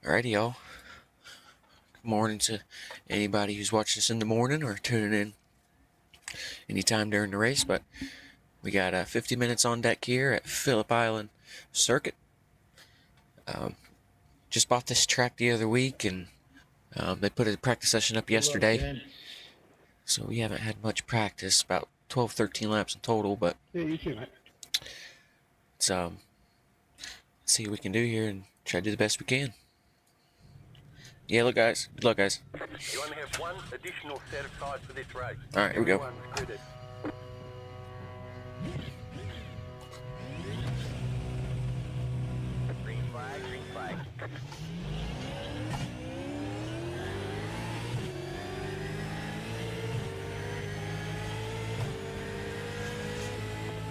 Alrighty, y'all. Good morning to anybody who's watching this in the morning or tuning in anytime during the race. But we got 50 minutes on deck here at Phillip Island Circuit. Just bought this track the other week, and they put a practice session up yesterday. So we haven't had much practice, about 12, 13 laps in total. But Yeah, you too, mate. let's see what we can do here and try to do the best we can. Yeah, look, guys. Good luck, guys. You only have one additional set of tyres for this race. All right, here we go. Everyone's gridded. Green flag, green flag.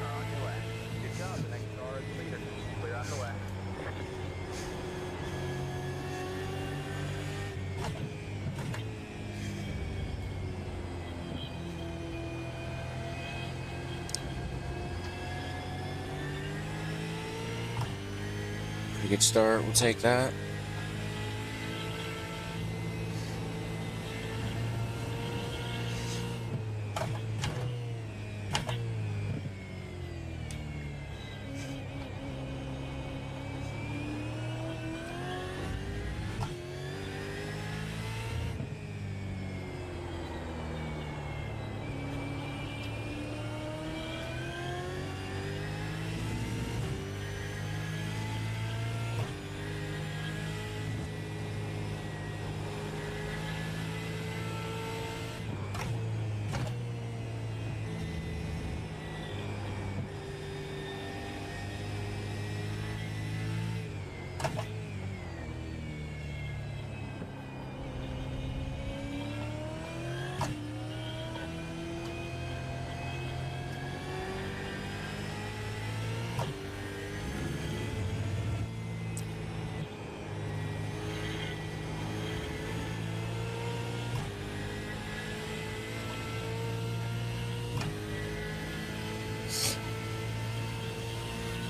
On your way. Good job. The next car is the leader. Clear out the way. Pretty good start. We'll take that.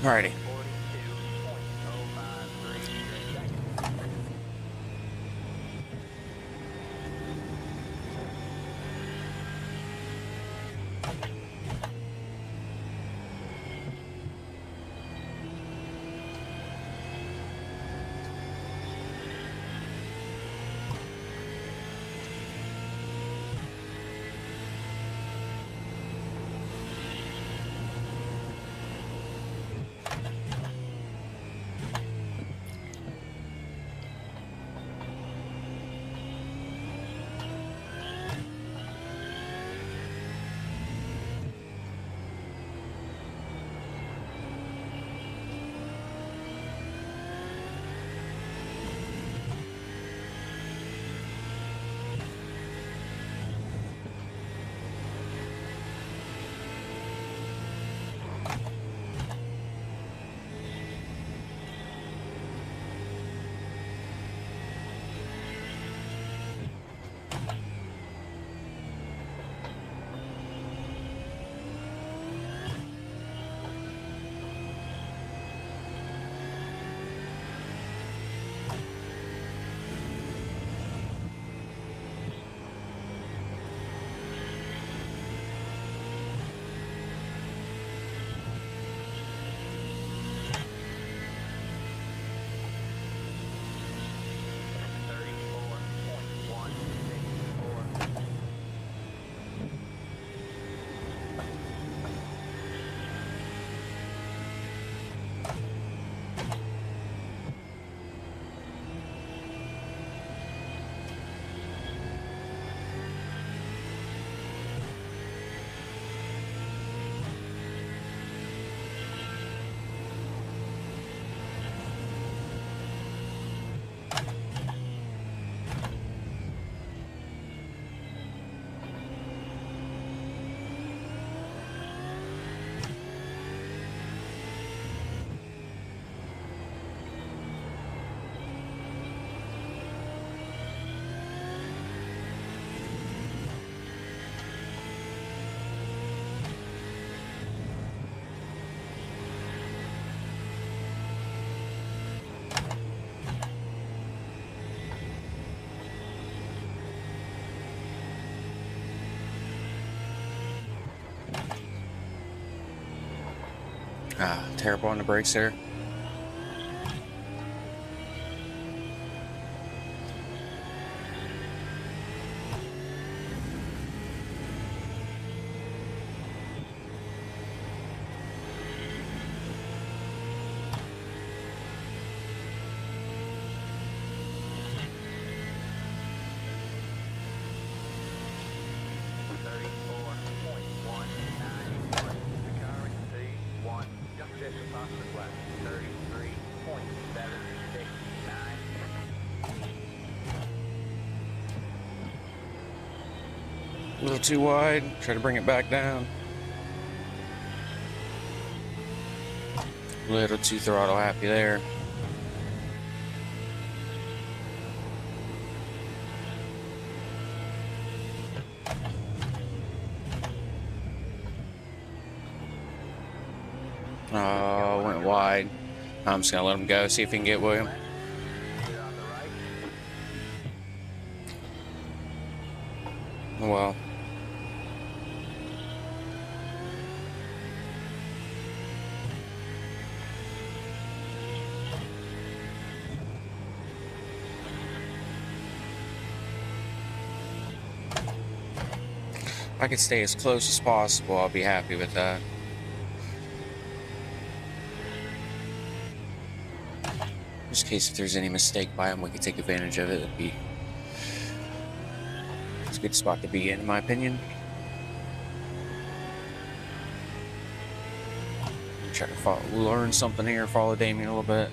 Alrighty. 42.053 seconds. Terrible on the brakes there. A little too wide. Try to bring it back down. A little too throttle happy there. Oh, went wide. I'm just gonna let him go, see if he can get William. Well. If I could stay as close as possible, I'll be happy with that. Just in case if there's any mistake by him, we could take advantage of it. It's a good spot to be in my opinion. Try to learn something here, follow Damien a little bit.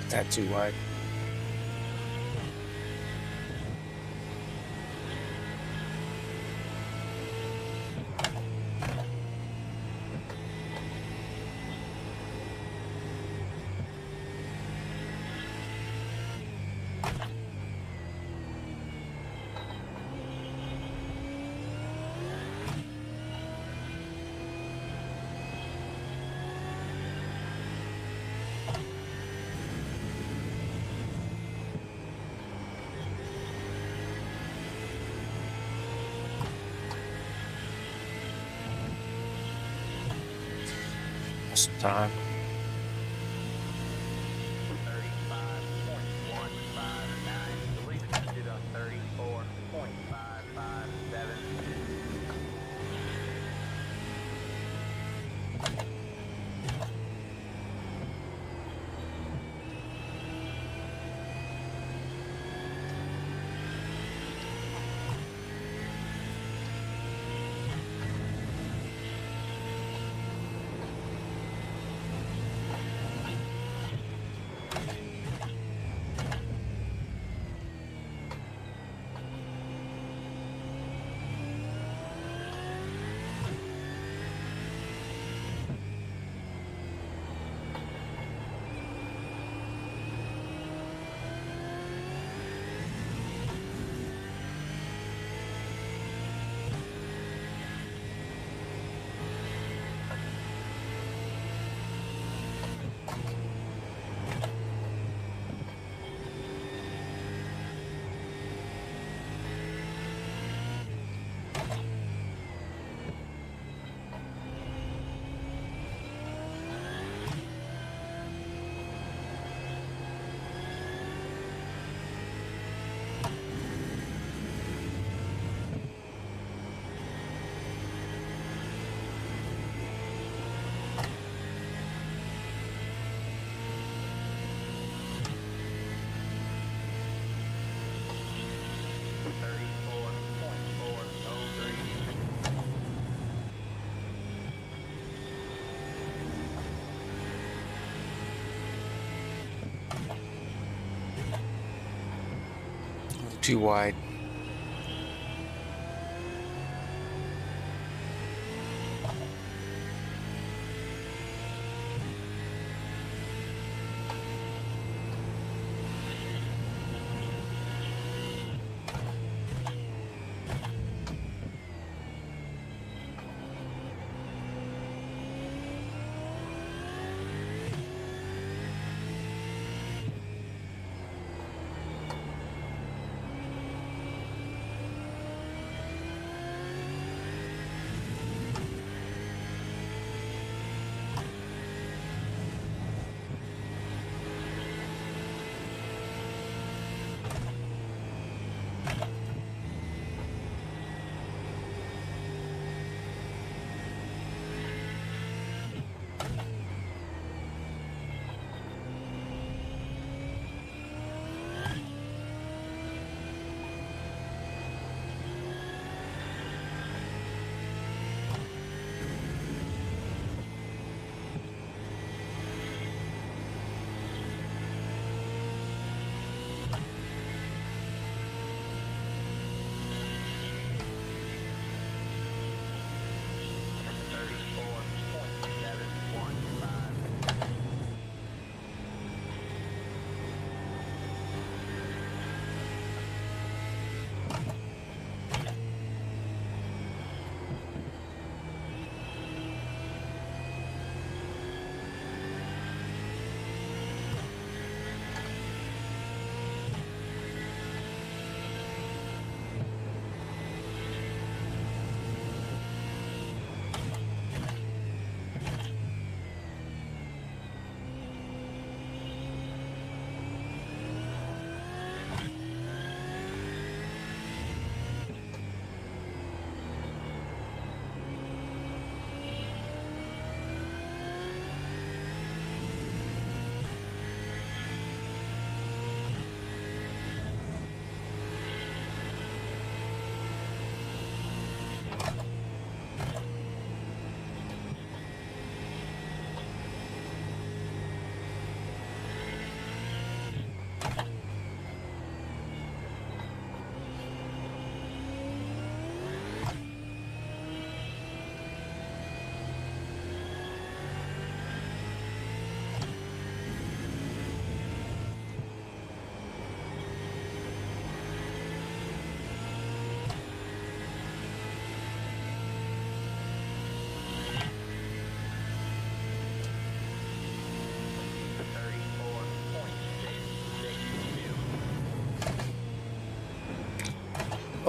That too wide. Some time. 35.159. The lead is listed on 34.557. Too wide.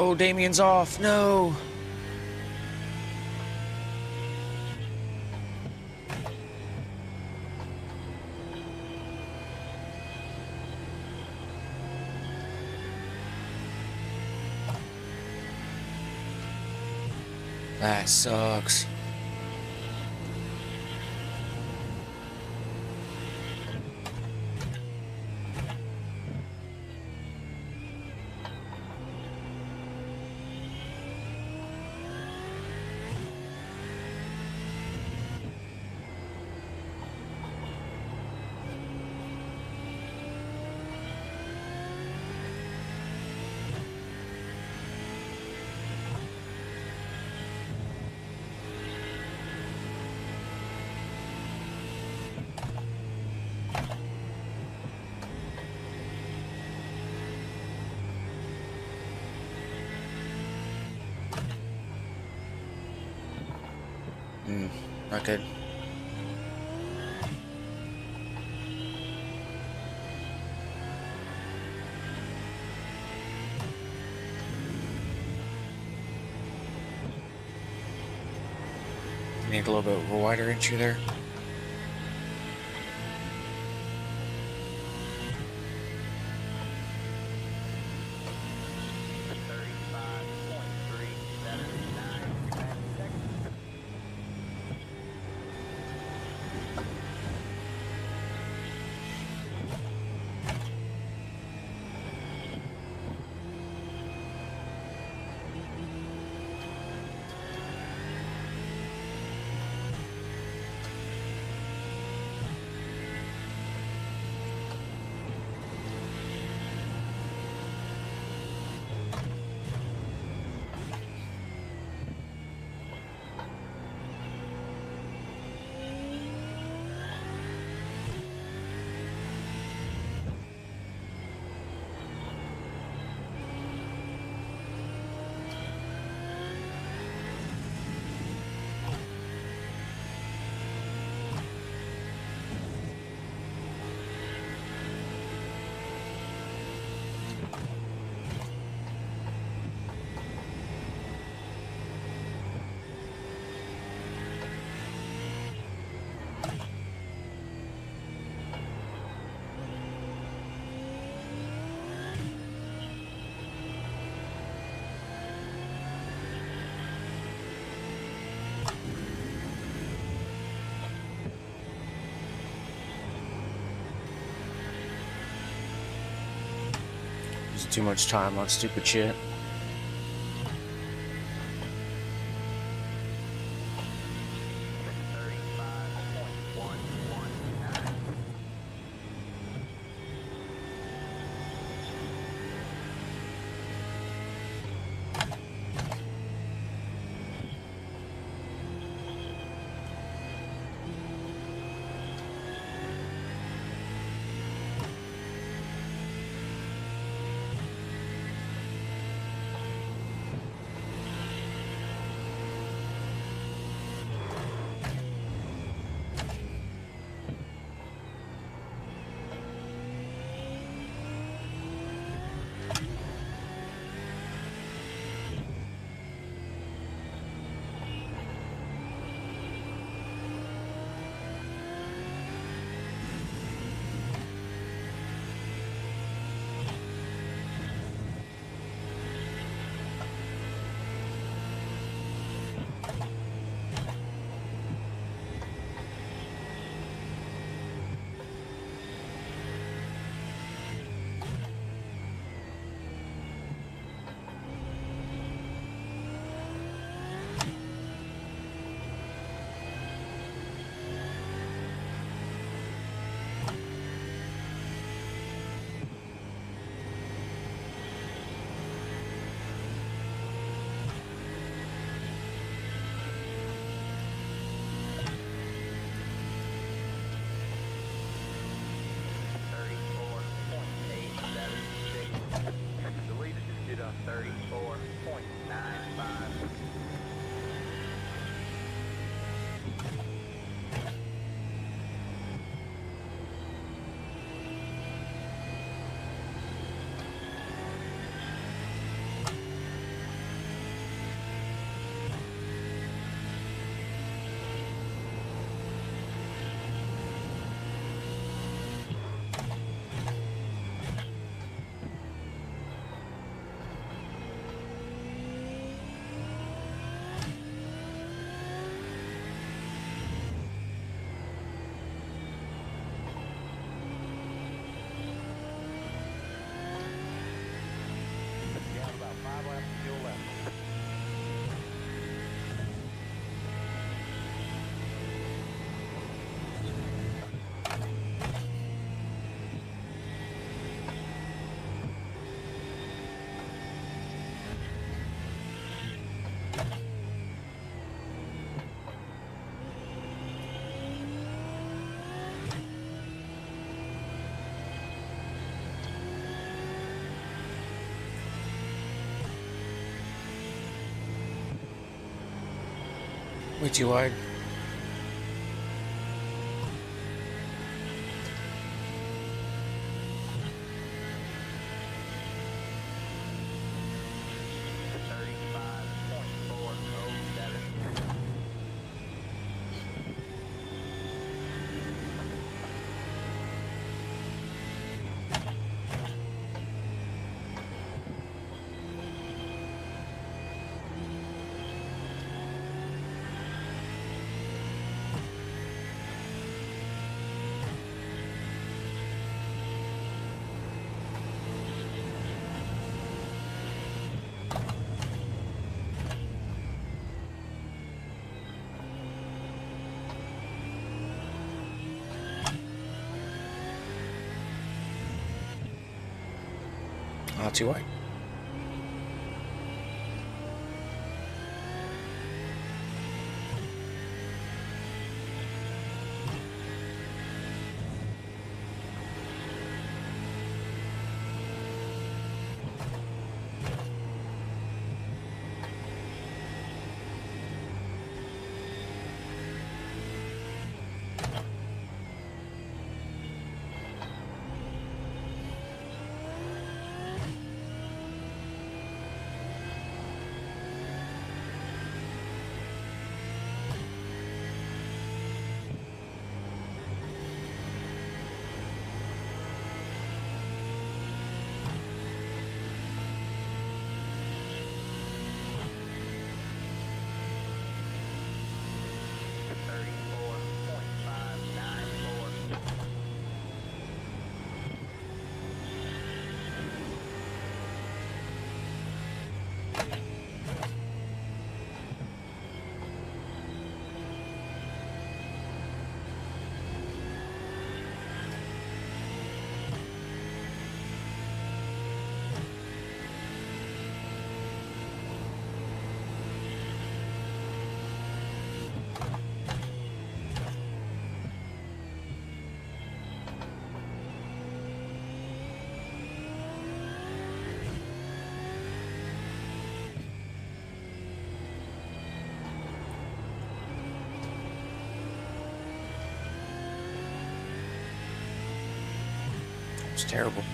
Oh, Damien's off. No. That sucks. Not good. Need a little bit of a wider entry there. There's too much time on stupid shit. Way too wide. Not too wide. It's terrible.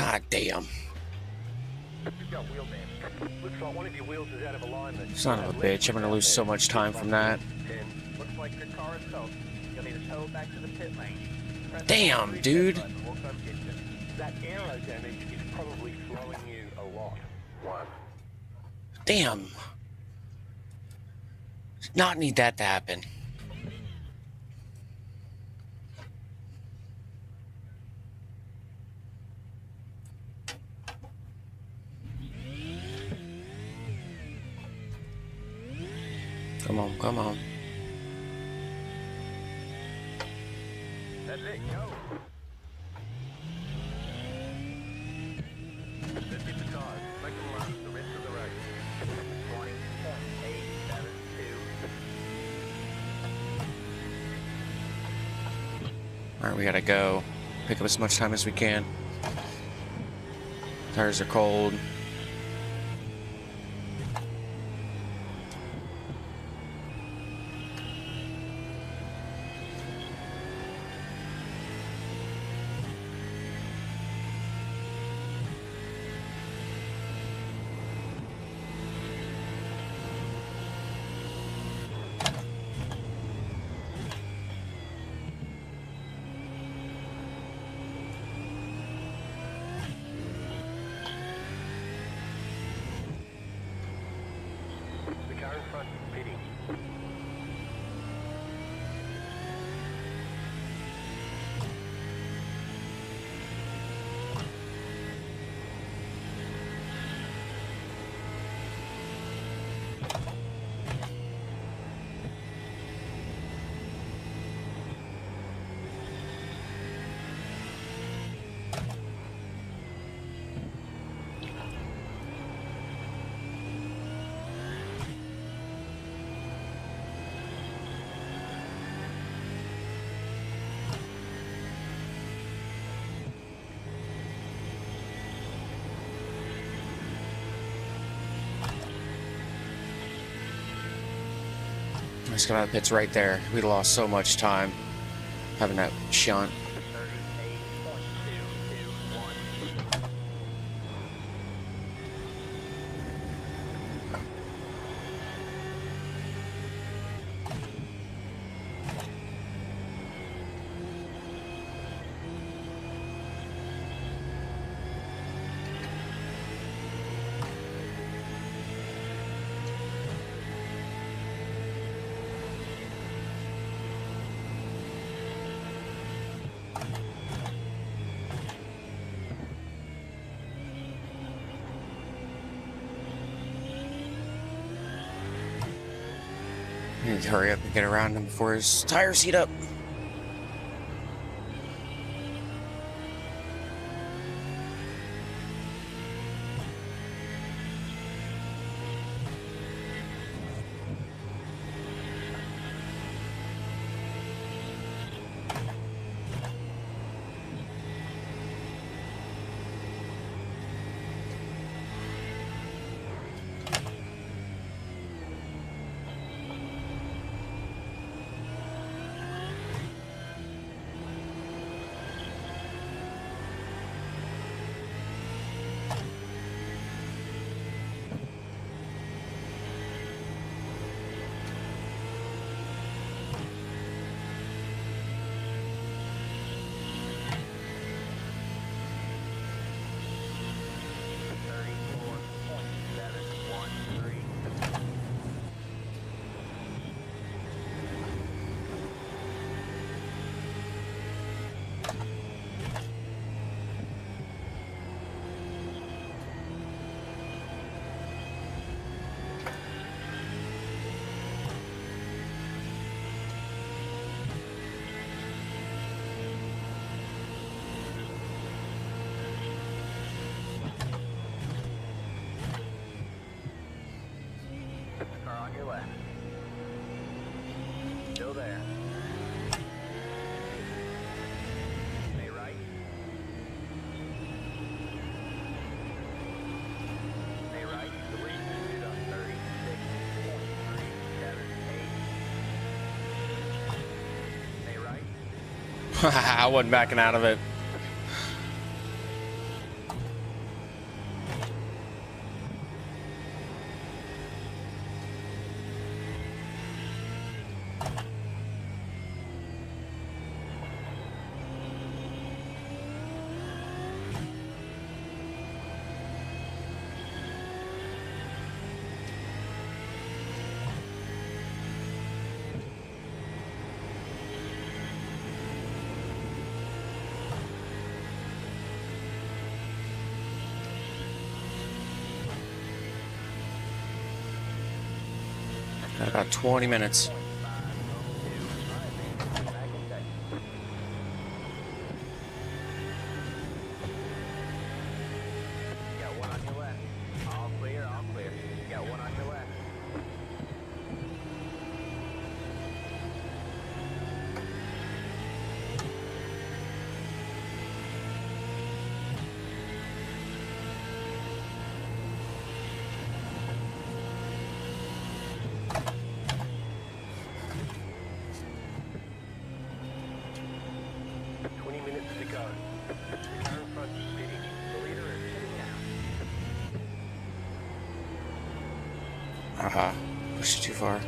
God damn. You've got wheel damage. Looks like one of your wheels is out of alignment. Son of a bitch, I'm gonna lose so much time from that. Looks like your car is toast. You'll need to tow it back to the pit lane. Press Damn, the reset dude. button. We'll come get you. That aero damage is probably slowing you a lot. What? Damn. Did not need that to happen. Come on, come on. That's it, go. Let's hit the cars. Make them last the rest of the race. 20.872. Alright, we gotta go. Pick up as much time as we can. Tires are cold. He's coming out of the pits right there. We'd have lost so much time having that shunt. 38.221. I need to hurry up and get around him before his tires heat up. Car on your left. Still there. Stay right. Stay right. The lead is on 36.378. Stay right. I wasn't backing out of it. Got about 20 minutes. Got one on your left. All clear, all clear. Got one on your left. To go. The car in front is speeding. The leader is heading down. Aha, pushed it too far.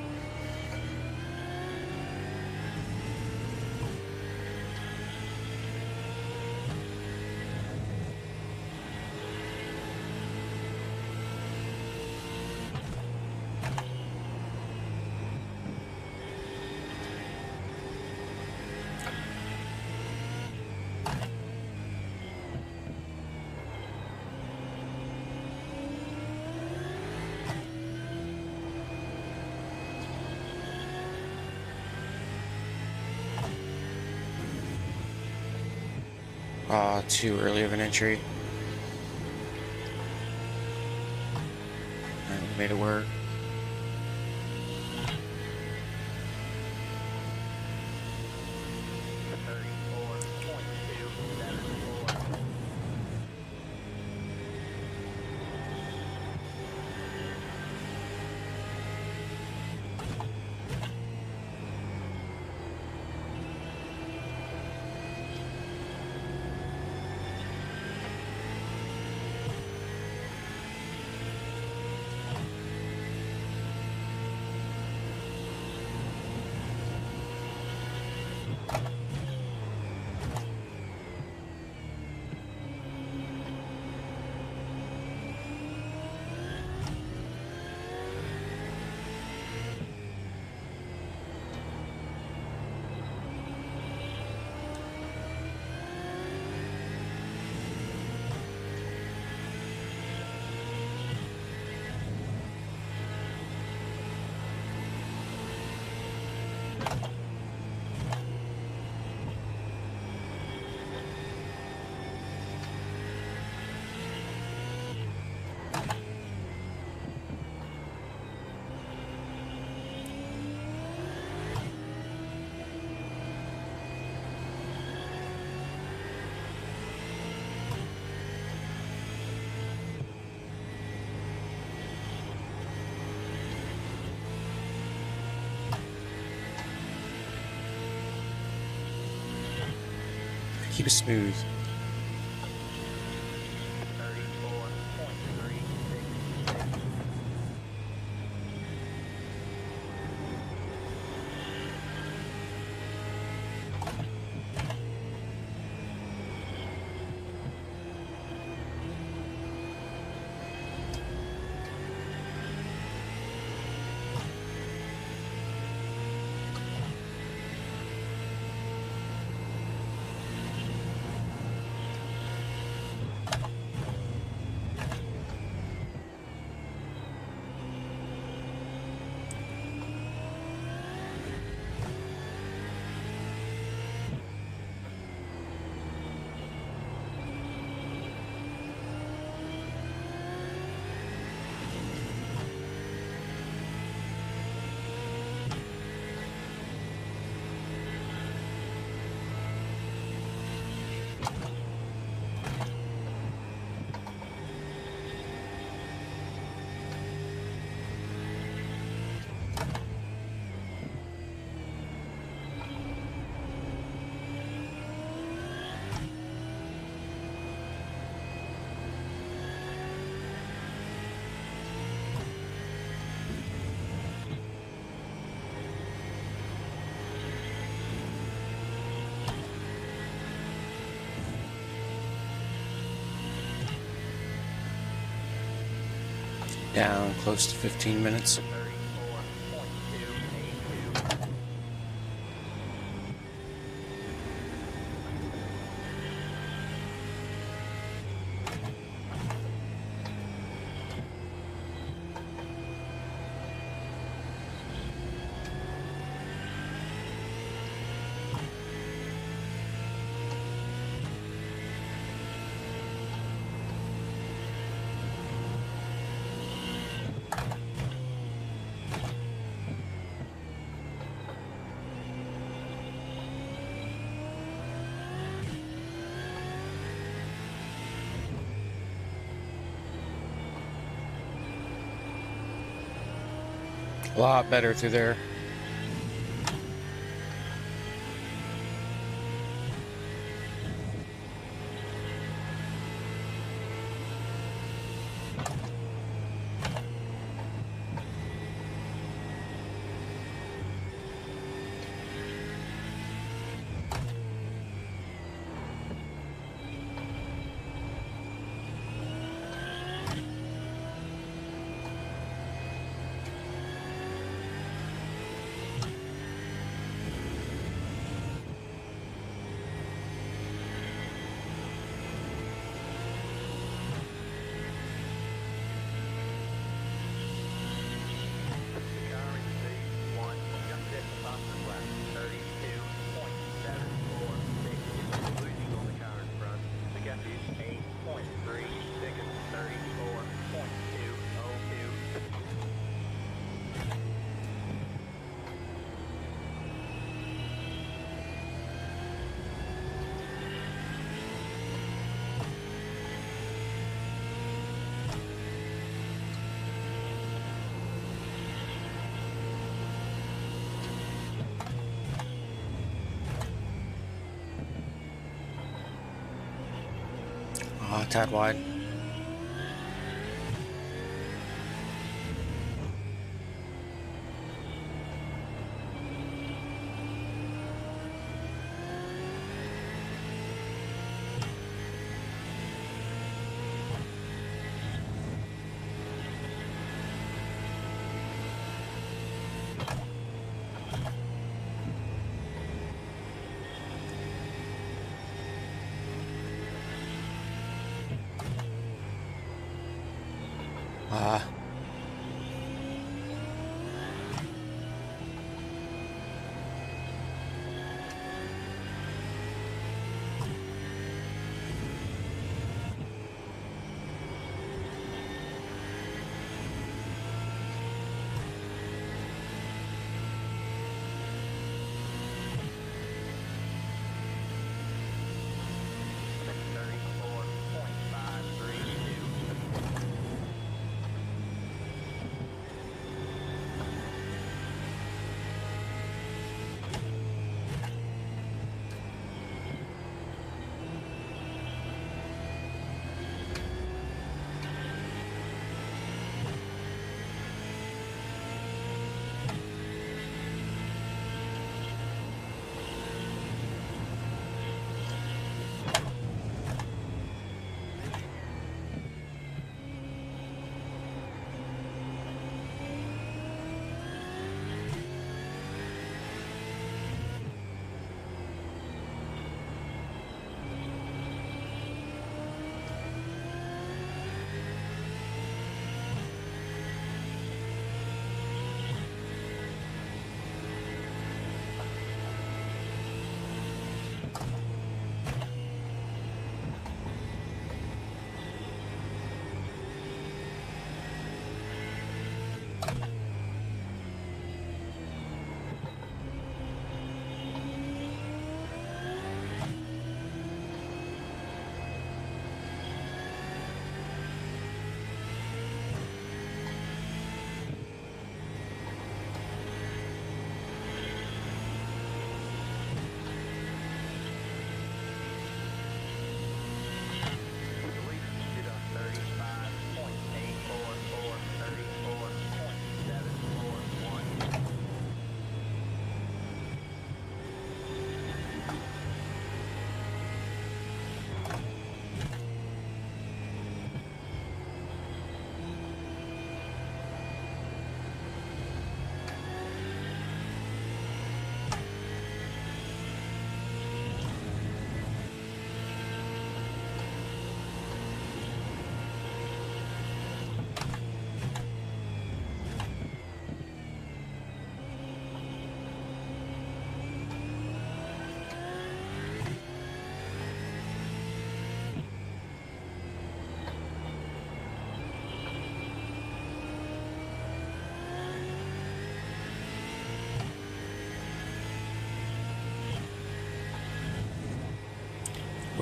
Too early of an entry. I made it work. Keep it smooth. 34.36. Down close to 15 minutes. 34.282. A lot better through there. The car in P1 just set the fastest lap, 32.746. Losing on the car in front. The gap is 8.3 seconds, 34.202. Oh, a tad wide. Ah.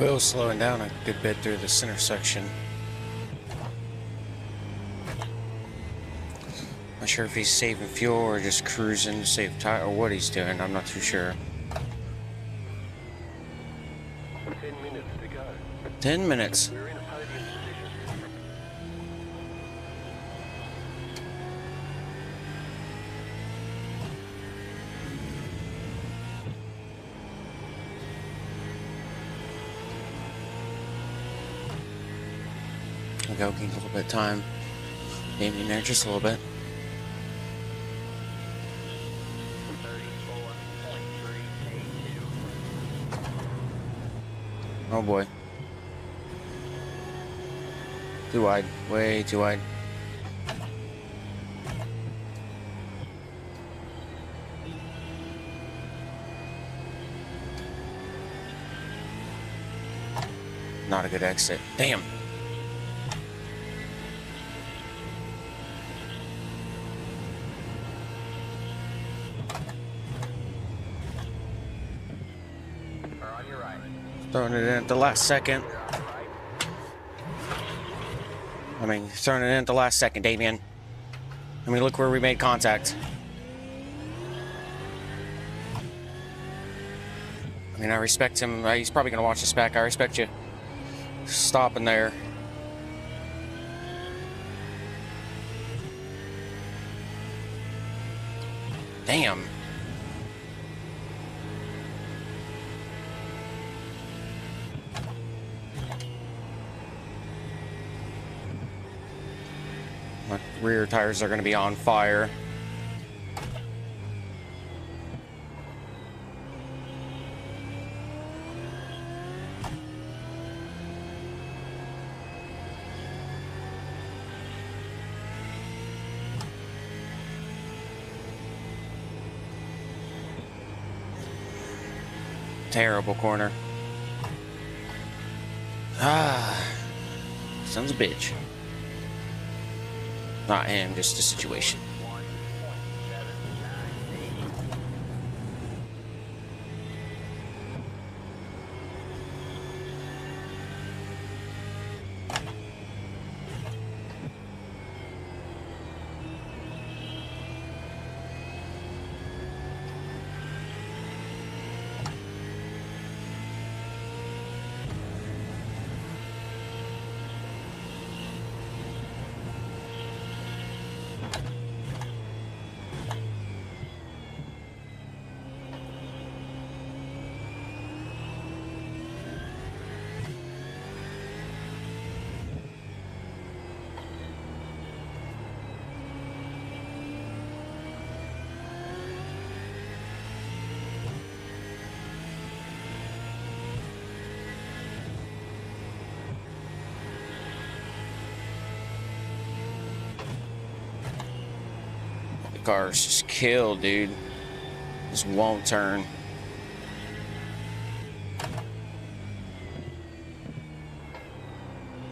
Will's slowing down a good bit through this intersection. Not sure if he's saving fuel or just cruising to save tire or what he's doing. I'm not too sure. 10 minutes to go. 10 minutes. We're in a podium position. I'll go gain a little bit of time. Maybe in there just a little bit. 34.382. Oh boy. Too wide. Way too wide. Not a good exit. Damn. Are on your right. Throwing it in at the last second. I mean, throwing it in at the last second, Damien. I mean, look where we made contact. I mean, I respect him. He's probably going to watch this back. I respect you stopping there. Damn. My rear tires are going to be on fire. Terrible corner. Ah, son's a bitch. Not him, just the situation. Car's just killed, dude. Just won't turn.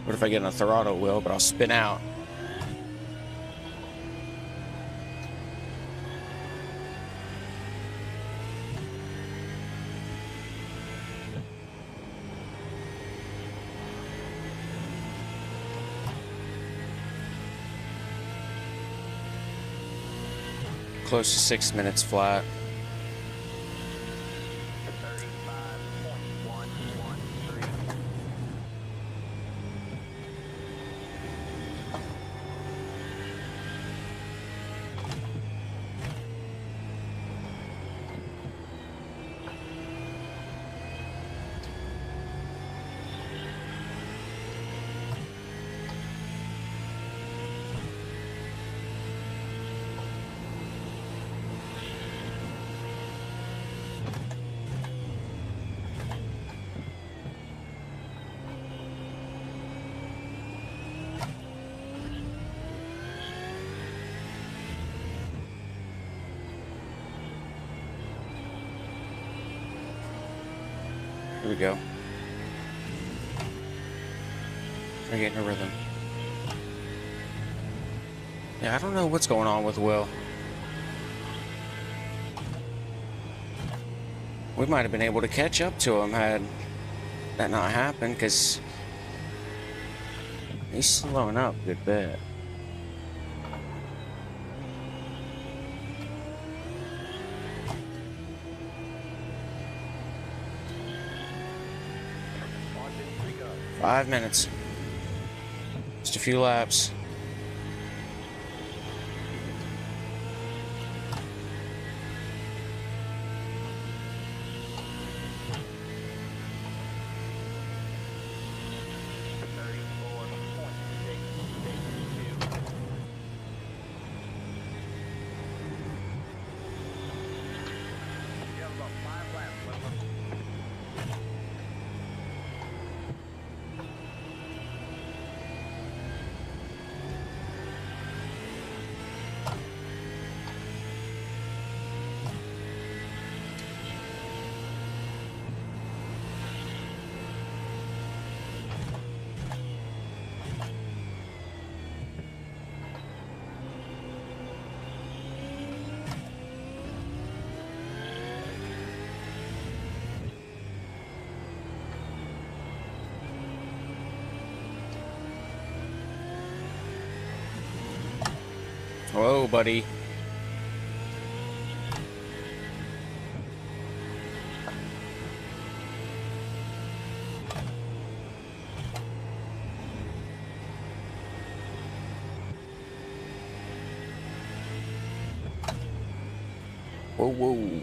What if I get in a throttle wheel, but I'll spin out? Close to 6 minutes flat. 35.113. Here we go. Try getting a rhythm. Yeah, I don't know what's going on with Will. We might have been able to catch up to him had that not happen, because he's slowing up a good bit. We go. 5 minutes. Just a few laps. Whoa, buddy. Whoa, whoa.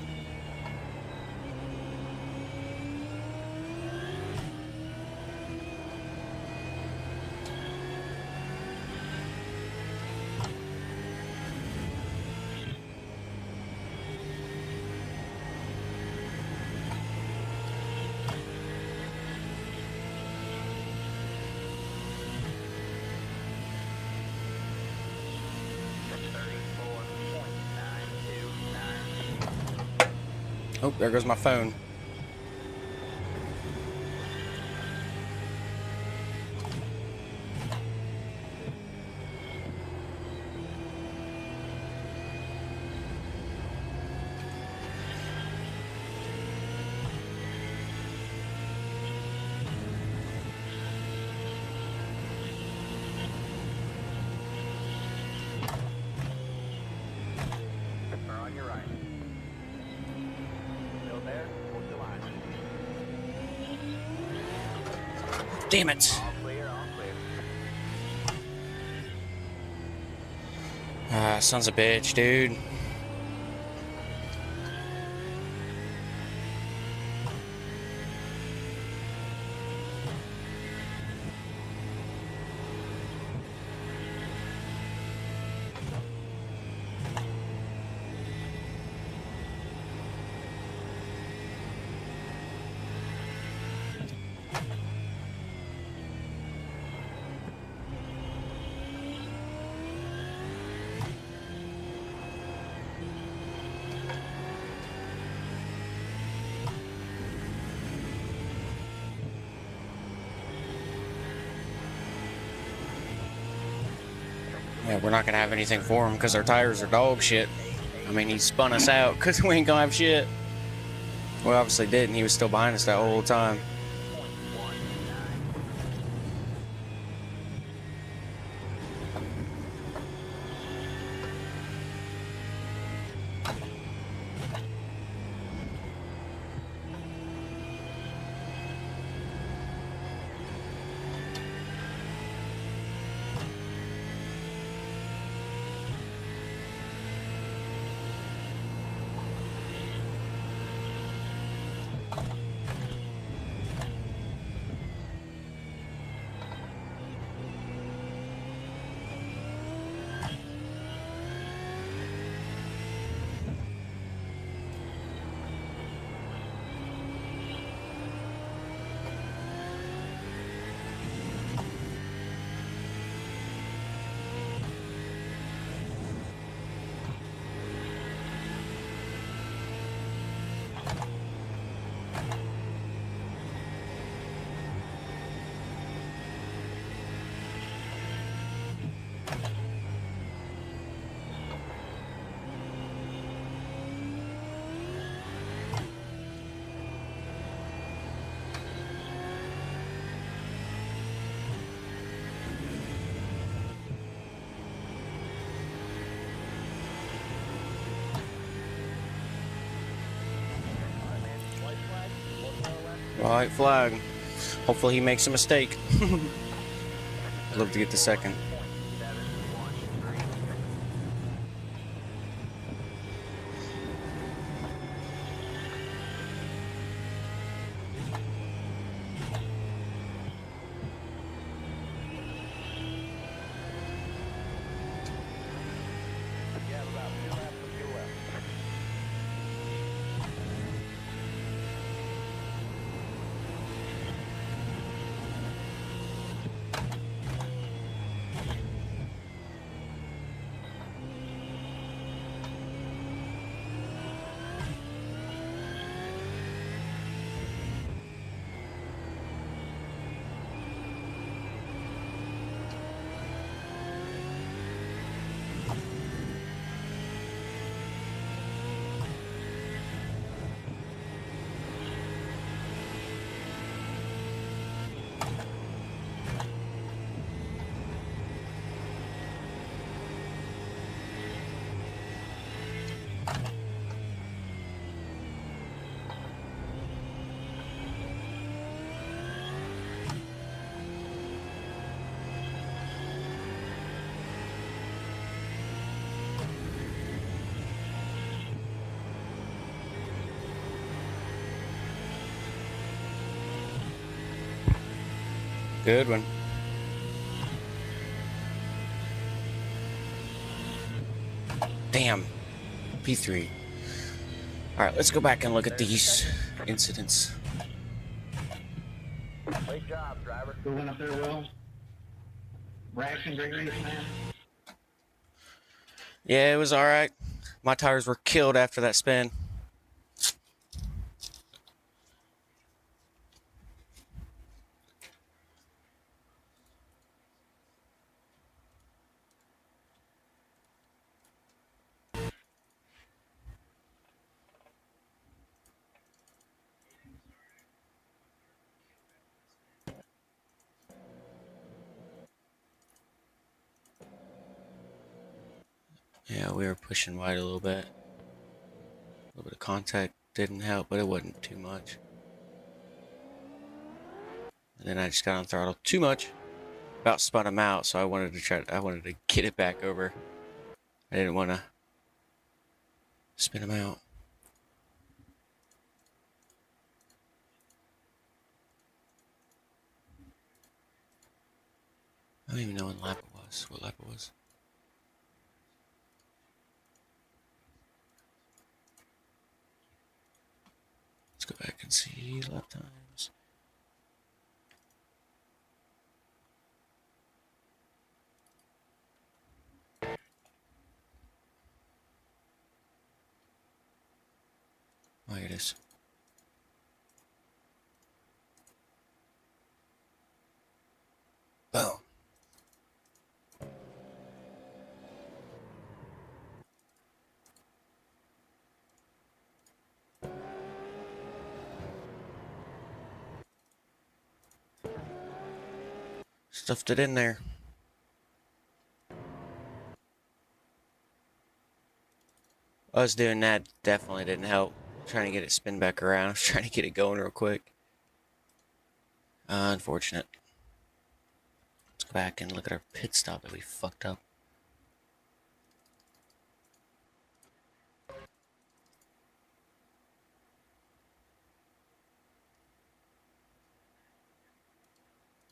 Oh, there goes my phone. We're on your right. Still there? Hold the line. Damn it. All clear, all clear. Ah, sons of a bitch, dude. Yeah, we're not gonna have anything for him because our tires are dog shit. I mean, he spun us out because we ain't gonna have shit. We obviously didn't. He was still behind us that whole time. White flag. Hopefully he makes a mistake. I'd love to get the second. You have about 2 laps of fuel left. Good one. Damn. P3. Alright, let's go back and look at these incidents. Great job, driver. Who went up there, Will? Rash and great race, man. Yeah, it was alright. My tires were killed after that spin. Yeah, we were pushing wide a little bit. A little bit of contact didn't help, but it wasn't too much. And then I just got on throttle too much. About spun him out, so I wanted to get it back over. I didn't want to spin him out. I don't even know what lap it was. Let's go back and see lap times. Oh, here it is. Boom. Stuffed it in there. Us doing that definitely didn't help. Trying to get it spin back around. I was trying to get it going real quick. Unfortunate. Let's go back and look at our pit stop that we fucked up.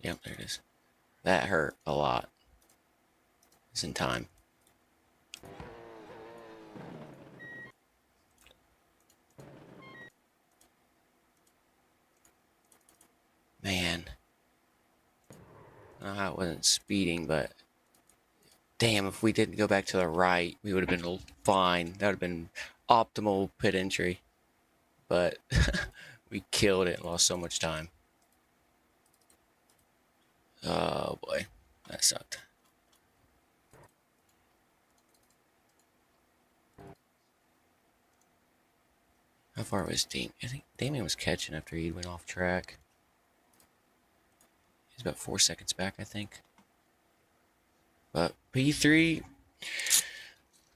Yep, there it is. That hurt a lot. It's in time. Man. I don't know how it wasn't speeding, but damn, if we didn't go back to the right, we would have been fine. That would have been optimal pit entry. But we killed it, lost so much time. Oh boy, that sucked. How far was Damien? I think Damien was catching after he went off track. He's about 4 seconds back, I think. But P3,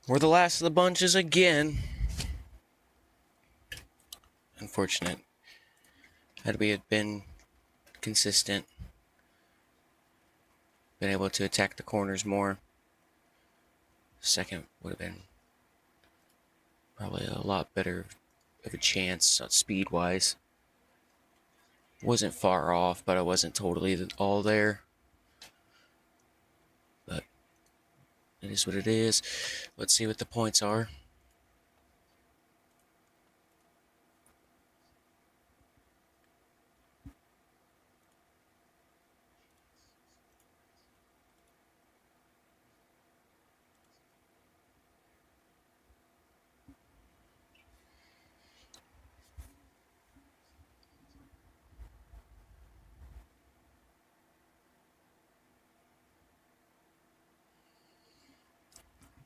we're the last of the bunches again. Unfortunate. Had we had been consistent, been able to attack the corners more, second would have been probably a lot better of a chance speed-wise. Wasn't far off, but I wasn't totally all there. But it is what it is. Let's see what the points are.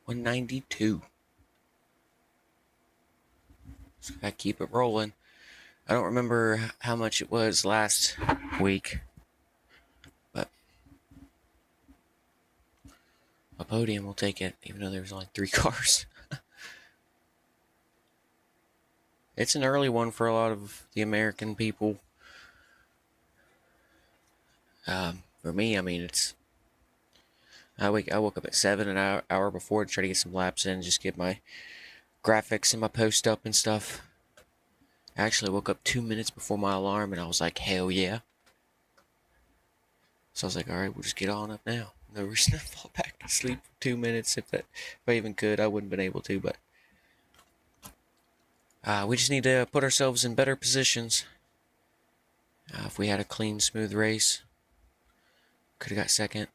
$192. So I keep it rolling. I don't remember how much it was last week, but a podium will take it, even though there was only 3 cars. It's an early one for a lot of the American people. For me, I mean, I woke up at 7 an hour before to try to get some laps in, just get my graphics and my post up and stuff. I actually woke up 2 minutes before my alarm, and I was like, hell yeah. So I was like, all right, we'll just get on up now. No reason to fall back to sleep for 2 minutes. If I even could, I wouldn't have been able to, but we just need to put ourselves in better positions. If we had a clean, smooth race, could have got second.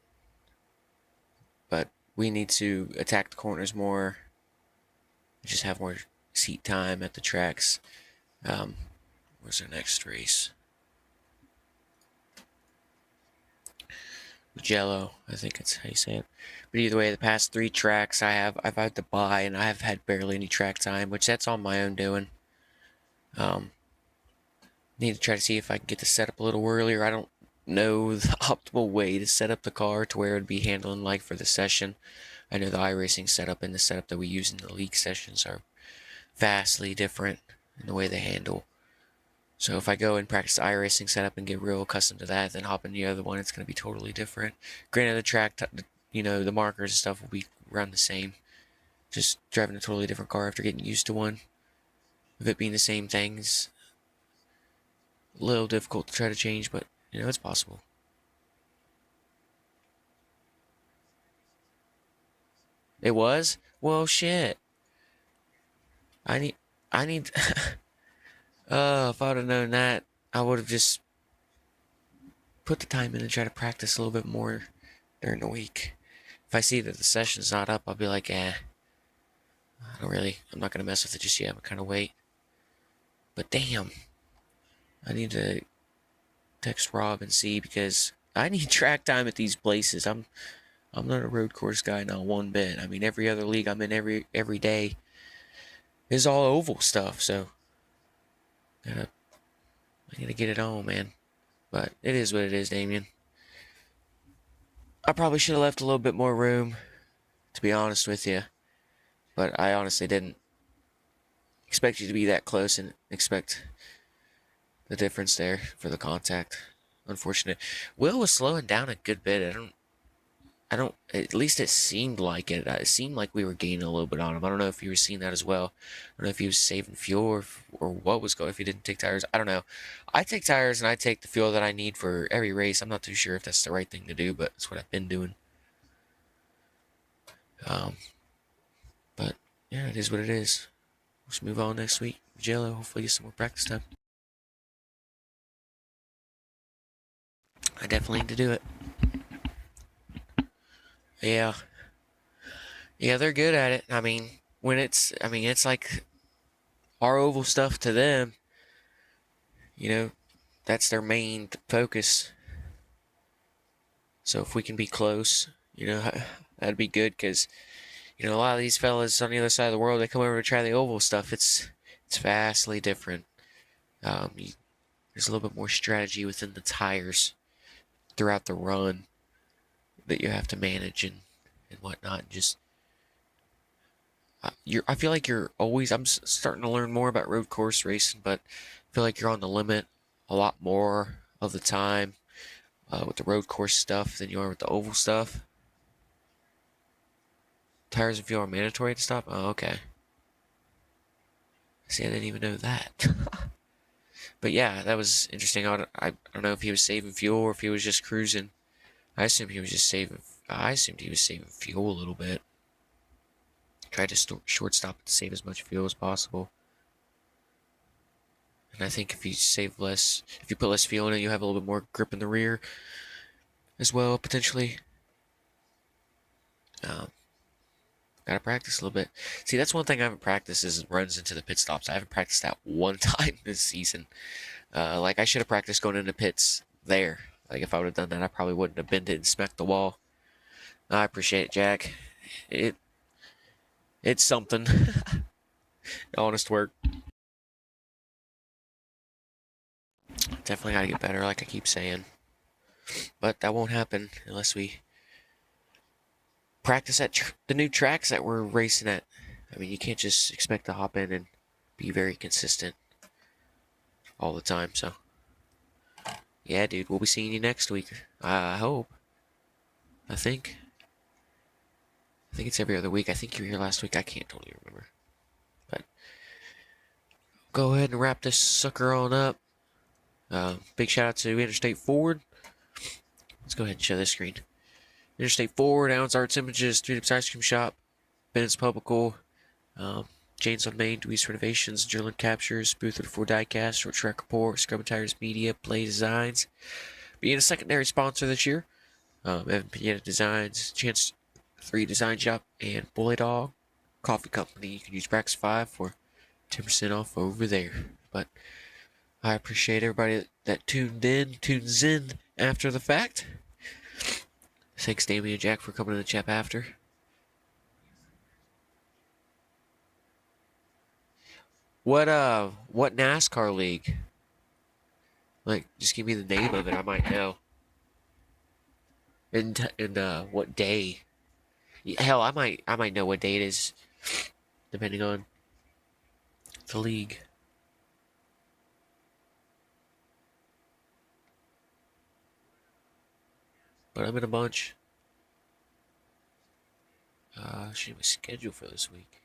But we need to attack the corners more. Just have more seat time at the tracks. Where's our next race? Jello, I think it's how you say it. But either way, the past 3 tracks I've had to buy, and I've had barely any track time, which that's on my own doing. Need to try to see if I can get the setup a little earlier. I don't know the optimal way to set up the car to where it would be handling like for the session. I know the iRacing setup and the setup that we use in the league sessions are vastly different in the way they handle. So if I go and practice the iRacing setup and get real accustomed to that, then hop in the other one, it's going to be totally different. Granted, the track, the markers and stuff will be around the same. Just driving a totally different car after getting used to one. With it being the same things, a little difficult to try to change, but it's possible. It was? Well, shit. I need. If I would have known that, I would have just put the time in and try to practice a little bit more during the week. If I see that the session's not up, I'll be like, I'm not going to mess with it just yet. I'm kind of wait. But damn, I need to text Rob and see, because I need track time at these places. I'm not a road course guy, not one bit. I mean, every other league I'm in every day is all oval stuff, so I gotta get it on, man. But it is what it is, Damien. I probably should have left a little bit more room, to be honest with you. But I honestly didn't expect you to be that close and expect the difference there for the contact. Unfortunate. Will was slowing down a good bit. I don't, at least it seemed like it. It seemed like we were gaining a little bit on him. I don't know if you were seeing that as well. I don't know if he was saving fuel or what was going, if he didn't take tires. I don't know. I take tires and I take the fuel that I need for every race. I'm not too sure if that's the right thing to do, but it's what I've been doing. But yeah, it is what it is. Let's move on next week. Jello, hopefully get some more practice time. I definitely need to do it. Yeah. Yeah, they're good at it. I mean, it's like our oval stuff to them. That's their main focus. So if we can be close, that'd be good, because, a lot of these fellas on the other side of the world, they come over to try the oval stuff. It's vastly different. There's a little bit more strategy within the tires throughout the run that you have to manage and whatnot. And just I feel like you're always. I'm starting to learn more about road course racing, but I feel like you're on the limit a lot more of the time with the road course stuff than you are with the oval stuff. Tires and fuel are mandatory to stop? Oh, okay. See, I didn't even know that. But yeah, that was interesting. I don't know if he was saving fuel or if he was just cruising. I assumed he was just saving. I assumed he was saving fuel a little bit. Tried to short stop to save as much fuel as possible. And I think if you save less, if you put less fuel in it, you have a little bit more grip in the rear as well, potentially. Gotta practice a little bit. See, that's one thing I haven't practiced is runs into the pit stops. I haven't practiced that one time this season. Like I should have practiced going into pits there. Like if I would have done that, I probably wouldn't have bent it and smacked the wall. I appreciate it, Jack. It's something. Honest work. Definitely gotta get better, like I keep saying. But that won't happen unless we practice at the new tracks that we're racing at. I mean, you can't just expect to hop in and be very consistent all the time. So, yeah, dude, we'll be seeing you next week. I hope. I think it's every other week. I think you were here last week. I can't totally remember. But go ahead and wrap this sucker on up. Big shout out to Interstate Ford. Let's go ahead and show this screen. Interstate Ford, Allen's Arts Images, 3 Dips Ice Cream Shop, Bennett's Publical, Jane's on Main, Dewey's Renovations, Gerland Captures, Booth for Diecast, Short Track Report, Scrub and Tires Media, Play Designs. Being a secondary sponsor this year, Evan Pineda Designs, Chance 3 Design Shop, and Bully Dog Coffee Company. You can use Brax 5 for 10% off over there. But I appreciate everybody that tunes in after the fact. Thanks, Damien and Jack, for coming to the chat after. What NASCAR league? Like, just give me the name of it. I might know. And what day? Hell, I might know what day it is, depending on the league. But I'm in a bunch. Should be scheduled for this week.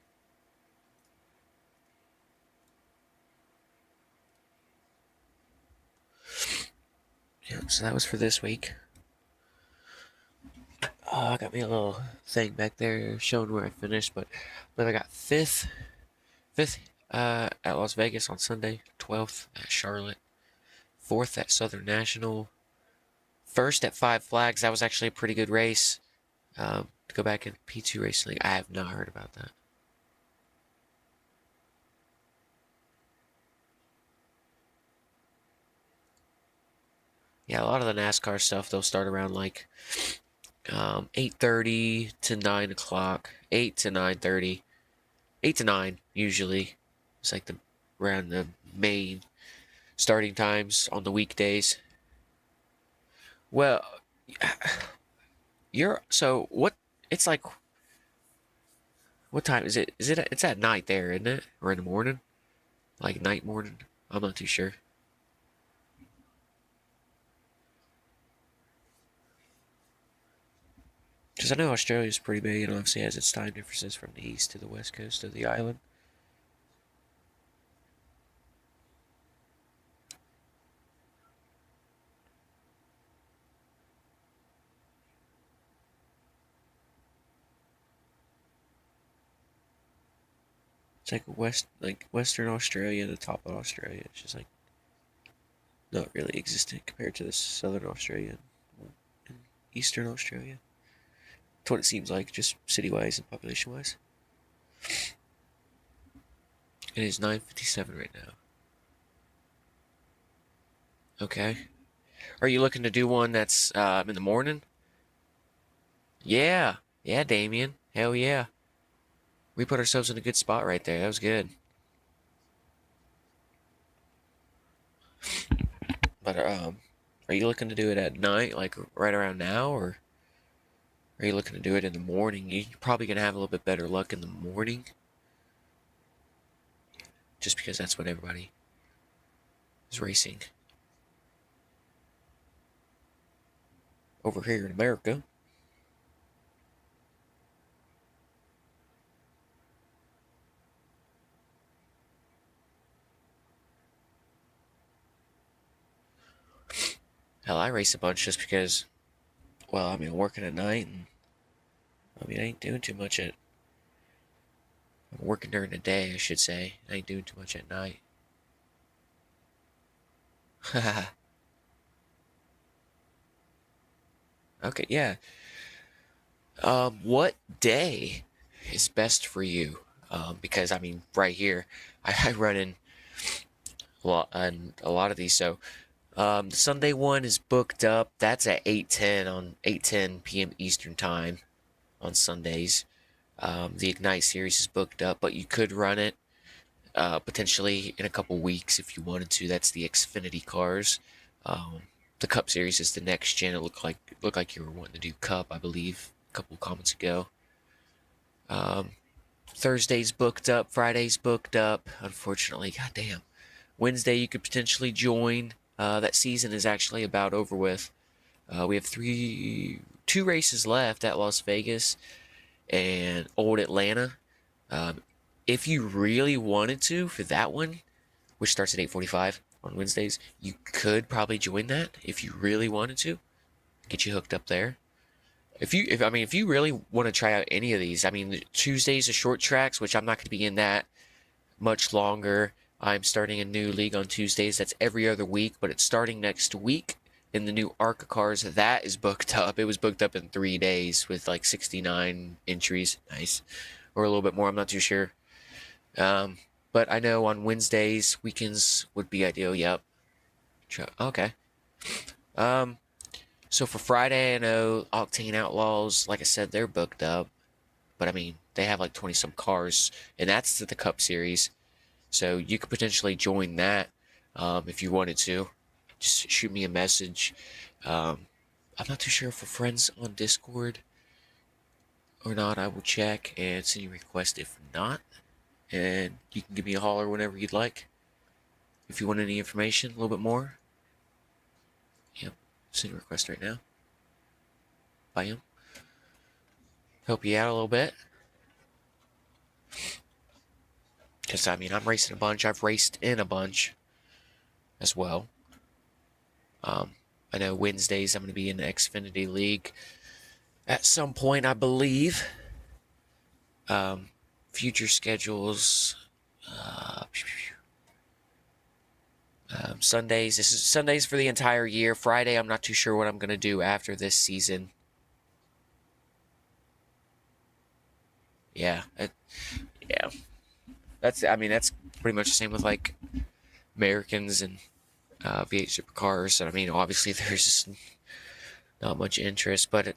Yeah, so that was for this week. I got me a little thing back there showing where I finished, but then I got fifth at Las Vegas on Sunday, 12th at Charlotte, 4th at Southern National, 1st at Five Flags. That was actually a pretty good race. To go back in P2 Racing League, I have not heard about that. Yeah, a lot of the NASCAR stuff, they'll start around like 8:30 to 9 o'clock, 8 to 9:30, 8 to 9 usually. It's like around the main starting times on the weekdays. Well, so what? It's like, what time is it? It's at night there, isn't it? Or in the morning? Like night, morning? I'm not too sure. Because I know Australia's pretty big and obviously has its time differences from the east to the west coast of the island. It's like Western Australia, the top of Australia. It's just like not really existent compared to the Southern Australia and Eastern Australia. That's what it seems like, just city-wise and population-wise. It is 9:57 right now. Okay. Are you looking to do one that's in the morning? Yeah. Yeah, Damien. Hell yeah. We put ourselves in a good spot right there. That was good. But are you looking to do it at night, like right around now, or are you looking to do it in the morning? You're probably gonna have a little bit better luck in the morning, just because that's when everybody is racing. over here in America. Hell, I race a bunch just because, well, I mean, I'm working at night, and I mean, I ain't doing too much at. I'm working during the day, I should say. I ain't doing too much at night. Okay, yeah. What day is best for you? Because I mean, right here, I run in a lot of these. So, the Sunday one is booked up. That's at 8:10 p.m. Eastern time on Sundays. The Ignite series is booked up, but you could run it potentially in a couple weeks if you wanted to. That's the Xfinity cars. The Cup series is the next gen. It looked like you were wanting to do Cup, I believe, a couple comments ago. Thursday's booked up. Friday's booked up. Unfortunately, goddamn. Wednesday you could potentially join. That season is actually about over with. We have two races left at Las Vegas and Old Atlanta. If you really wanted to for that one, which starts at 8:45 on Wednesdays, you could probably join that if you really wanted to. Get you hooked up there. If you really want to try out any of these, I mean, Tuesdays are short tracks, which I'm not going to be in that much longer. I'm starting a new league on Tuesdays. That's every other week, but it's starting next week in the new ARCA cars. That is booked up. It was booked up in 3 days with like 69 entries. Nice. Or a little bit more. I'm not too sure. But I know on Wednesdays, weekends would be ideal. Yep. Okay. So for Friday, I know Octane Outlaws, like I said, they're booked up. But I mean, they have like 20 some cars, and that's the Cup Series. So you could potentially join that if you wanted to. Just shoot me a message. I'm not too sure if we're friends on Discord or not. I will check and send you a request if not. And you can give me a holler whenever you'd like. If you want any information, a little bit more. Yep, send a request right now. Bam. Help you out a little bit. Because, I mean, I'm racing a bunch. I've raced in a bunch as well. I know Wednesdays I'm going to be in the Xfinity League at some point, I believe. Future schedules. Sundays. This is Sundays for the entire year. Friday, I'm not too sure what I'm going to do after this season. Yeah. Yeah. That's pretty much the same with like Americans and V8 Supercars. And I mean, obviously there's not much interest, but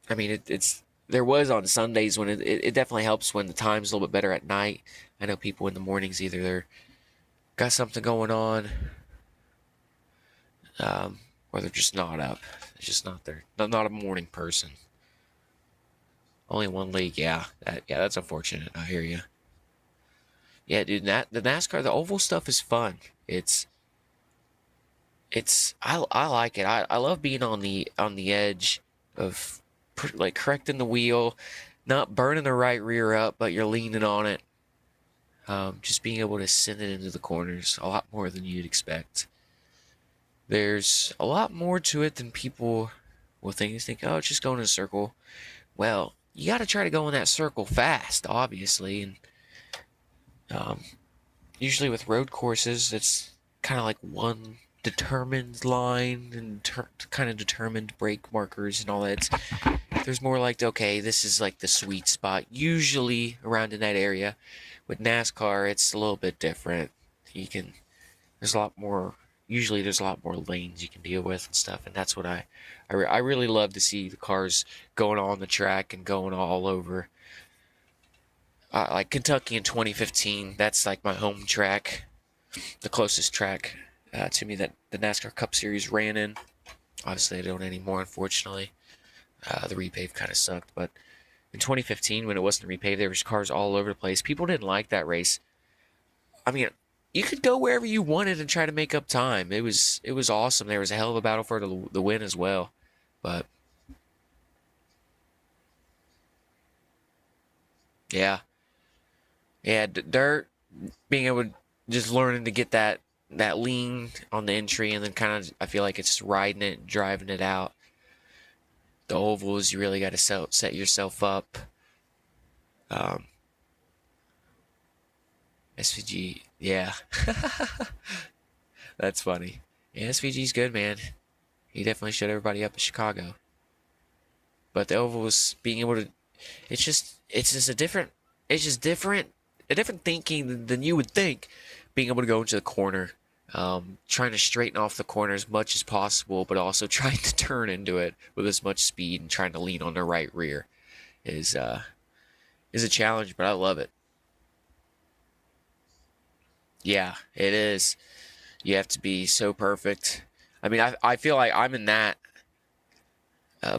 it's there was on Sundays when it definitely helps when the time's a little bit better at night. I know people in the mornings either they're got something going on, or they're just not up. It's just not there. Not a morning person. Only one league, yeah. That's unfortunate. I hear you. Yeah, dude, the NASCAR, the oval stuff is fun. I like it. I love being on the edge of like correcting the wheel, not burning the right rear up, but you're leaning on it. Just being able to send it into the corners a lot more than you'd expect. There's a lot more to it than people will think. You think, oh, it's just going in a circle. Well, you got to try to go in that circle fast, obviously, and usually with road courses, it's kind of like one determined line and kind of determined brake markers and all that. There's more like, okay, this is like the sweet spot, usually around in that area. With NASCAR, it's a little bit different. There's a lot more lanes you can deal with and stuff, and that's what I really love to see the cars going on the track and going all over. Like Kentucky in 2015, that's like my home track, the closest track to me that the NASCAR Cup Series ran in. Obviously, they don't anymore, unfortunately. The repave kind of sucked, but in 2015, when it wasn't repaved, there was cars all over the place. People didn't like that race. I mean, you could go wherever you wanted and try to make up time. It was awesome. There was a hell of a battle for the win as well. But yeah, dirt, being able to just learning to get that lean on the entry, and then kind of I feel like it's riding it, driving it out. The ovals, you really got to set yourself up. SVG, yeah, that's funny. Yeah, SVG's good, man. He definitely shut everybody up in Chicago. But the ovals, being able to, it's just a different thinking than you would think. Being able to go into the corner, trying to straighten off the corner as much as possible, but also trying to turn into it with as much speed and trying to lean on the right rear is a challenge, but I love it. Yeah, it is. You have to be so perfect. I mean, I feel like I'm in that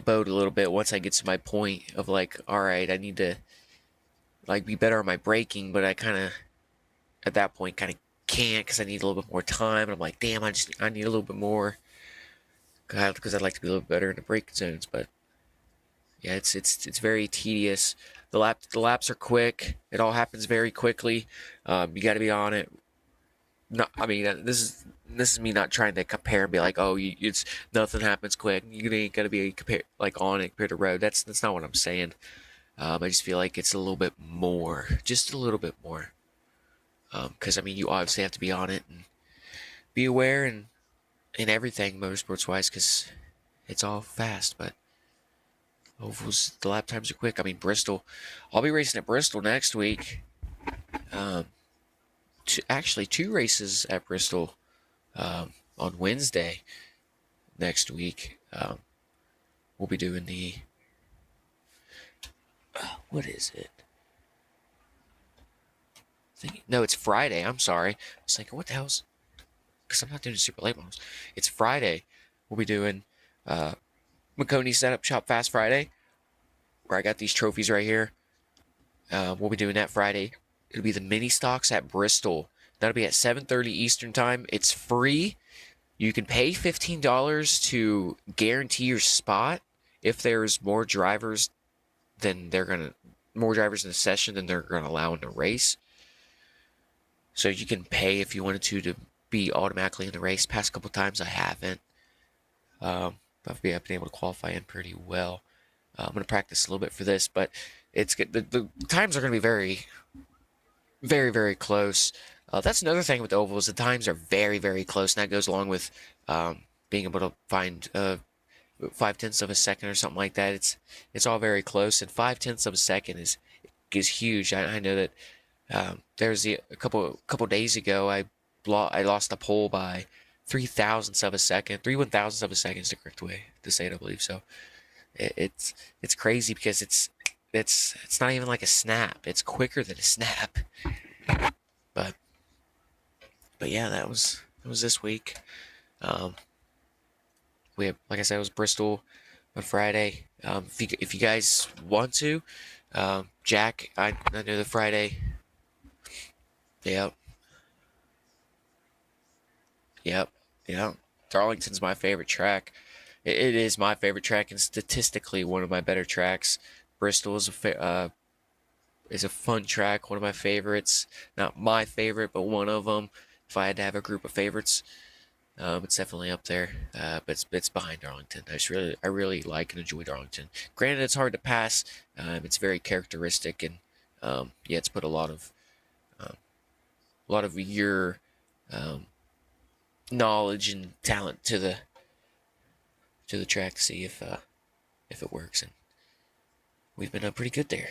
boat a little bit once I get to my point of like, all right, I need to like be better on my braking, but I kind of at that point kind of can't because I need a little bit more time. And I'm like, damn, I need a little bit more because I'd like to be a little better in the braking zones. But yeah, it's very tedious. The laps are quick. It all happens very quickly. You got to be on it. No, I mean this is me not trying to compare and be like, oh, it's nothing happens quick. You ain't gotta be like on it compared to road. That's not what I'm saying. I just feel like it's a little bit more, just a little bit more. Because I mean, you obviously have to be on it and be aware and everything motorsports wise, because it's all fast. But ovals, the lap times are quick. I mean, Bristol. I'll be racing at Bristol next week. Actually, 2 races at Bristol on Wednesday next week. We'll be doing the what is it? No, it's Friday. I'm sorry. I was like, what the hell's? Because I'm not doing super late models. It's Friday. We'll be doing McConey Setup Shop Fast Friday, where I got these trophies right here. We'll be doing that Friday. It'll be the mini stocks at Bristol. That'll be at 7:30 Eastern time. It's free. You can pay $15 to guarantee your spot. If there's more drivers in the session than they're gonna allow in the race. So you can pay if you wanted to be automatically in the race. Past couple times I haven't. I've been able to qualify in pretty well. I'm gonna practice a little bit for this, but it's good. The times are gonna be very, very, very close. That's another thing with the ovals. The times are very, very close, and that goes along with being able to find 5/10 of a second or something like that. It's all very close, and 5/10 of a second is huge. I know that there's a couple days ago I lost a pole by 3/1000 of a second. 3/1000 of a second is the correct way to say it, I believe. So it's crazy because it's not even like a snap. It's quicker than a snap. But yeah, that was this week. We have, like I said, it was Bristol on Friday. If you guys want to, Jack, I know the Friday. Yep. Darlington's my favorite track. It is my favorite track and statistically one of my better tracks. Bristol is a fun track, one of my favorites. Not my favorite, but one of them. If I had to have a group of favorites, it's definitely up there. But it's behind Darlington. I really like and enjoy Darlington. Granted, it's hard to pass. It's very characteristic, and it's put a lot of your knowledge and talent to the track to see if it works. And we've been pretty good there.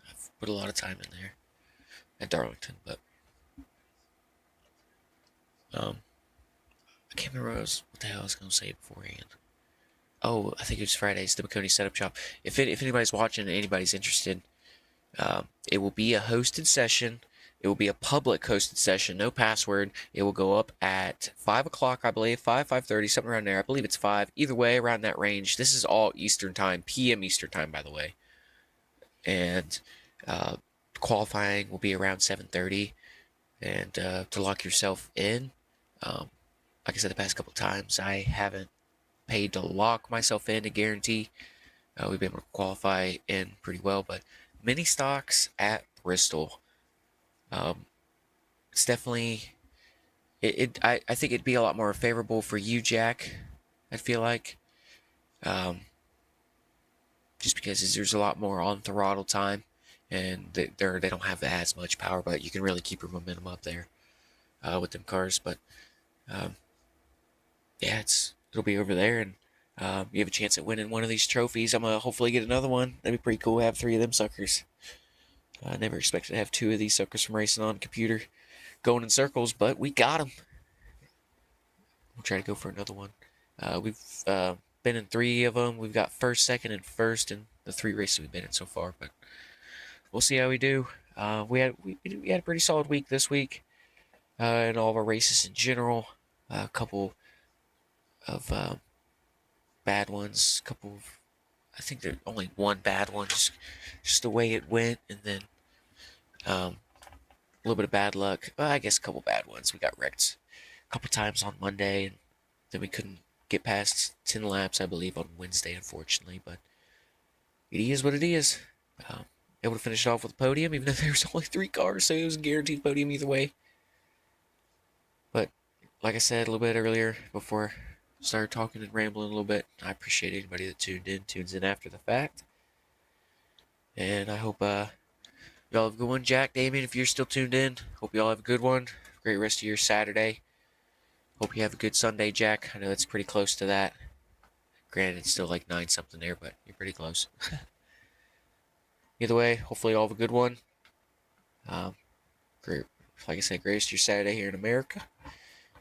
I've put a lot of time in there at Darlington, but I can't remember what the hell I was going to say beforehand. Oh, I think it was Friday's the McConey Setup Shop. If anybody's watching and anybody's interested, it will be a hosted session. It will be a public hosted session, no password. It will go up at 5 o'clock, I believe, 5:30, something around there. I believe it's 5. Either way, around that range. This is all Eastern time, PM Eastern time, by the way. And qualifying will be around 7:30. And to lock yourself in, like I said the past couple times, I haven't paid to lock myself in to guarantee. We've been able to qualify in pretty well, but mini stocks at Bristol. It's definitely I think it'd be a lot more favorable for you, Jack. I feel like, just because there's a lot more on throttle time, and they don't have as much power, but you can really keep your momentum up there with them cars. But yeah, it'll be over there, and you have a chance at winning one of these trophies. I'm gonna hopefully get another one. That'd be pretty cool to have 3 of them suckers. I never expected to have 2 of these suckers from racing on computer going in circles, but we got them. We'll try to go for another one. We've been in 3 of them. We've got first, second, and first in the 3 races we've been in so far, but we'll see how we do. We had a pretty solid week this week in all of our races in general. A couple of bad ones. I think there's only one bad one, just the way it went, and then a little bit of bad luck. Well, I guess a couple bad ones. We got wrecked a couple times on Monday, and then we couldn't get past 10 laps, I believe, on Wednesday, unfortunately. But it is what it is. Able to finish it off with a podium, even though there was only 3 cars, so it was a guaranteed podium either way. But like I said a little bit earlier, before I started talking and rambling a little bit, I appreciate anybody that tunes in after the fact. And I hope y'all have a good one. Jack, Damien, if you're still tuned in, hope y'all have a good one. Great rest of your Saturday. Hope you have a good Sunday, Jack. I know it's pretty close to that. Granted, it's still like 9 something there, but you're pretty close. Either way, hopefully you all have a good one. Great, like I said, greatest your Saturday here in America.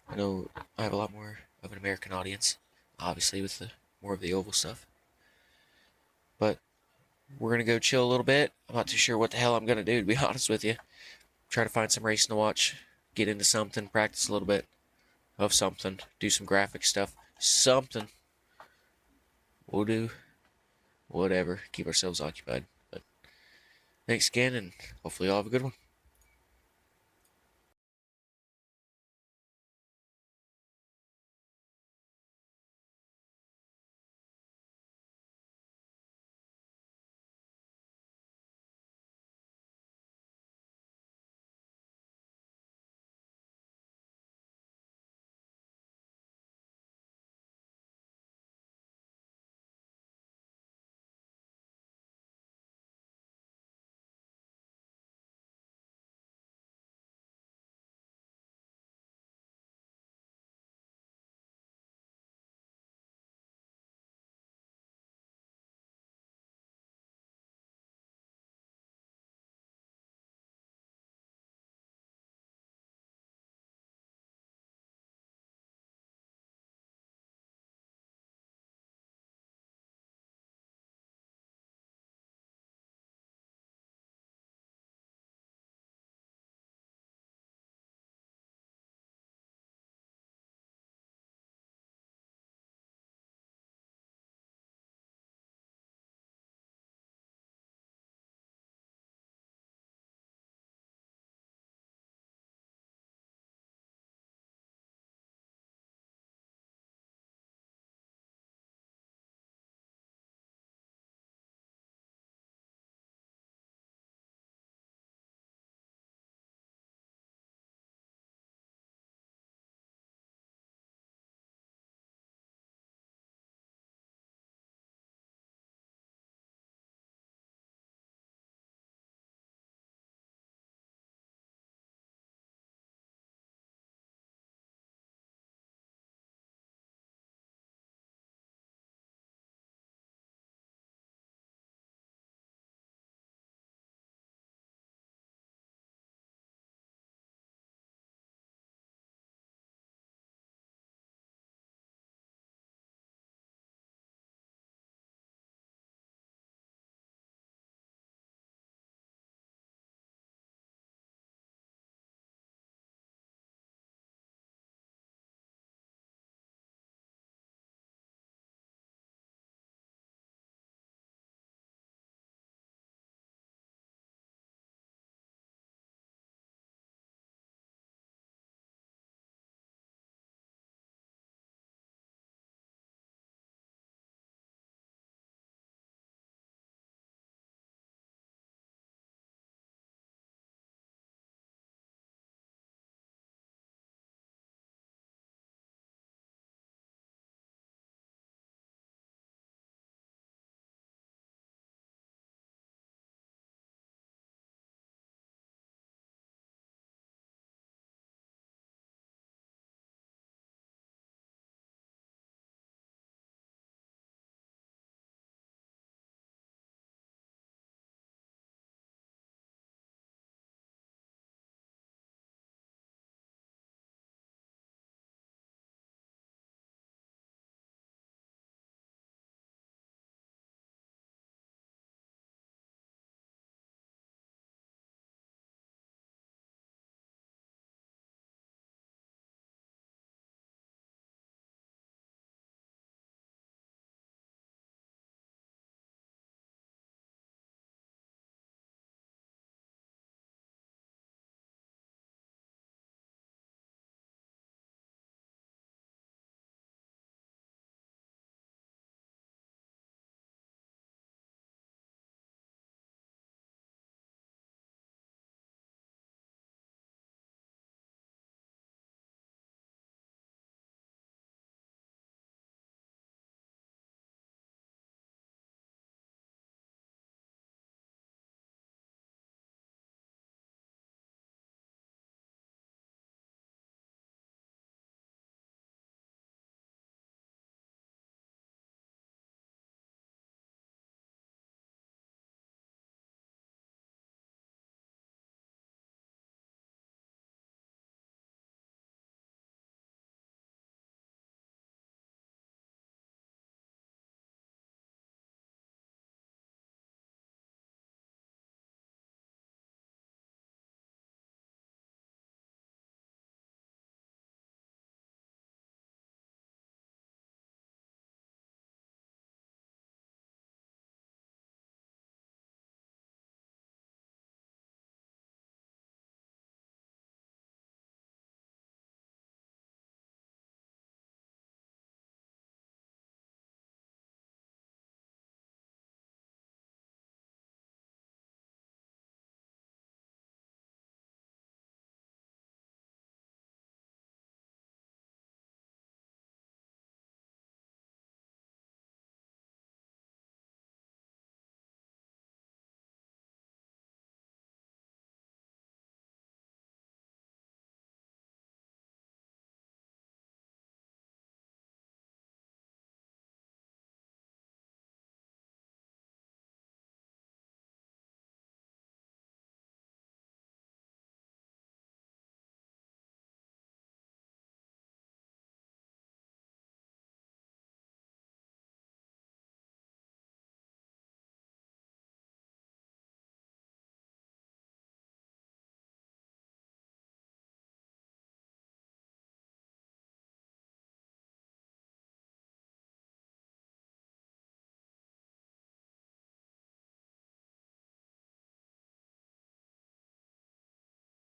I know I have a lot more of an American audience, obviously, with more of the oval stuff. But we're gonna go chill a little bit. I'm not too sure what the hell I'm gonna do, to be honest with you. Try to find some racing to watch, get into something, practice a little bit of something, do some graphic stuff, something. We'll do whatever, keep ourselves occupied. But thanks again, and hopefully you all have a good one.